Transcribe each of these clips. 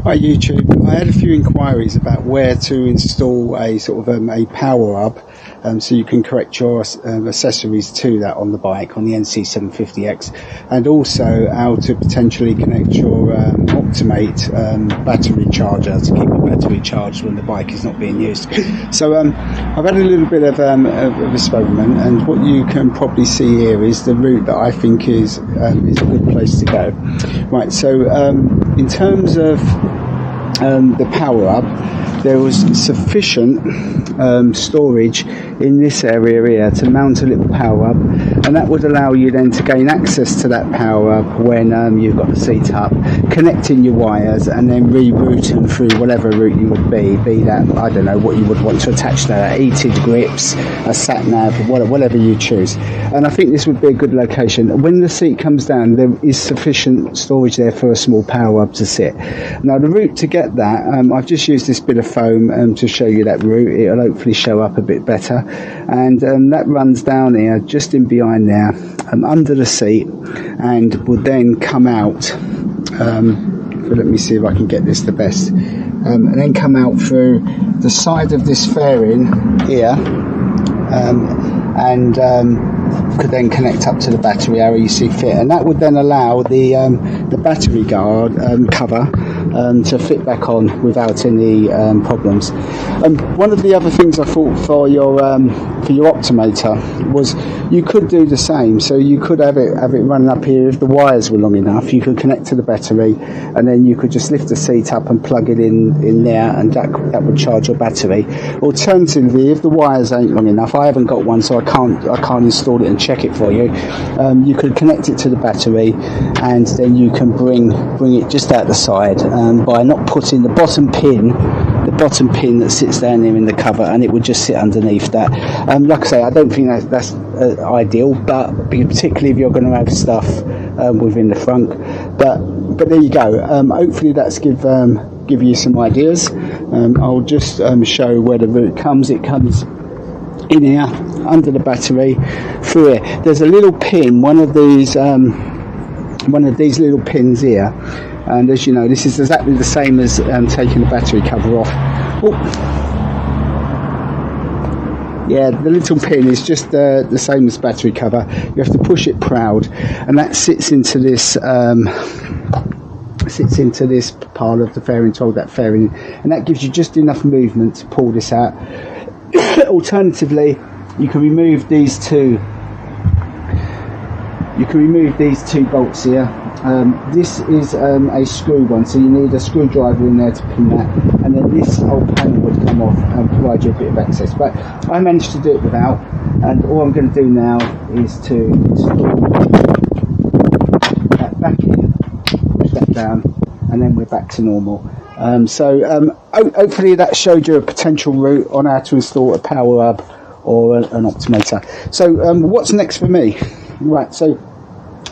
Hi YouTube. I had a few inquiries about where to install a sort of a power hub, so you can correct your accessories to that on the bike, on the NC750X, and also how to potentially connect your Optimate battery charger to keep the battery charged when the bike is not being used. So I've had a little bit of experiment, and what you can probably see here is the route that I think is a good place to go. Right, so in terms of the power hub, there was sufficient storage in this area here to mount a little power hub, and that would allow you then to gain access to that power hub when you've got the seat up, connecting your wires and then reroute them through whatever route you would be that, I don't know, what you would want to attach to that, heated grips, a sat nav, whatever you choose. And I think this would be a good location. When the seat comes down, there is sufficient storage there for a small power hub to sit. Now the route to get that, I've just used this bit of foam to show you that route. It'll hopefully show up a bit better, and that runs down here, just in behind there, under the seat, and will then come out. Let me see if I can get this the best, and then come out through the side of this fairing here, and could then connect up to the battery however you see fit, and that would then allow the battery guard cover to fit back on without any problems. One of the other things I thought for your Optimator was you could do the same. So you could have it running up here if the wires were long enough. You could connect to the battery, and then you could just lift the seat up and plug it in there, and that would charge your battery. Alternatively, if the wires ain't long enough, I haven't got one, so I can't install it and check it for you. You could connect it to the battery, and then you can bring it just out the side by not putting the bottom pin that sits down there in the cover, and it would just sit underneath that. Like I say, I don't think that's ideal, but particularly if you're going to have stuff within the front. But there you go. Hopefully that's give you some ideas. I'll just show where the route comes. It comes in here under the battery through here. There's a little pin, one of these little pins here, and as you know, this is exactly the same as taking the battery cover off. Oh. Yeah, the little pin is just the same as battery cover. You have to push it proud, and that sits into this part of the fairing, that fairing, and that gives you just enough movement to pull this out. Alternatively, you can remove these two bolts here. This is a screw one, so you need a screwdriver in there to pin that, and then this whole panel would come off and provide you a bit of access. But I managed to do it without, and all I'm going to do now is to install that back in, push that down, and then we're back to normal. Hopefully that showed you a potential route on how to install a power hub or an Optimator. So what's next for me? Right, so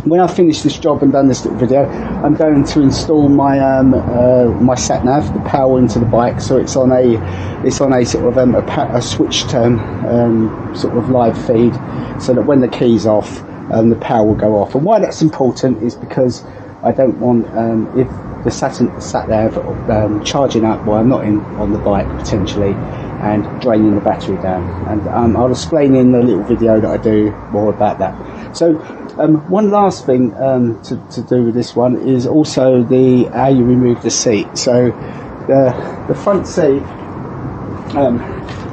when I finish this job and done this little video, I'm going to install my my sat nav, the power into the bike, so it's on a sort of a switched sort of live feed, so that when the key's off, the power will go off. And why that's important is because I don't want if the sat nav charging up while I'm not on the bike potentially, and draining the battery down. And I'll explain in the little video that I do more about that. So one last thing to do with this one is also how you remove the seat. So the front seat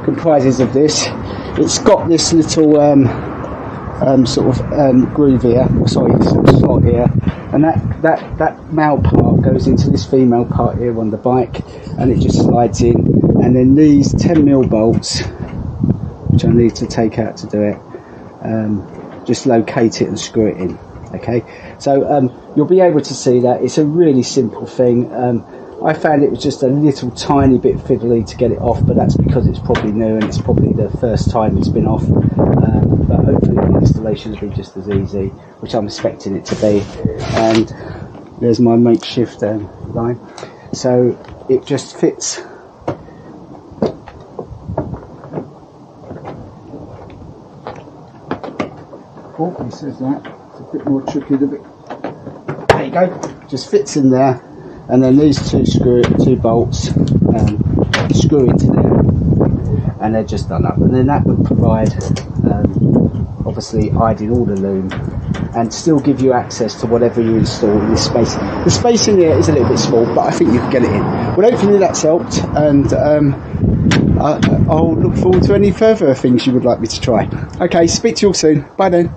comprises of this. It's got this little sort of groove here, sorry, sort of slot here, and that male part goes into this female part here on the bike, and it just slides in. And then these 10mm bolts, which I need to take out to do it, just locate it and screw it in. Okay, so you'll be able to see that it's a really simple thing. I found it was just a little tiny bit fiddly to get it off, but that's because it's probably new and it's probably the first time it's been off. But hopefully the installation will be just as easy, which I'm expecting it to be. And there's my makeshift line, so it just fits. Oh, he says that it's a bit more tricky than it. There you go, just fits in there, and then these two bolts screw into there, and they're just done up, and then that would provide obviously hiding all the loom and still give you access to whatever you install in this space. The space in here is a little bit small, but I think you can get it in. Well, hopefully that's helped, and I'll look forward to any further things you would like me to try. Okay, speak to you all soon. Bye then.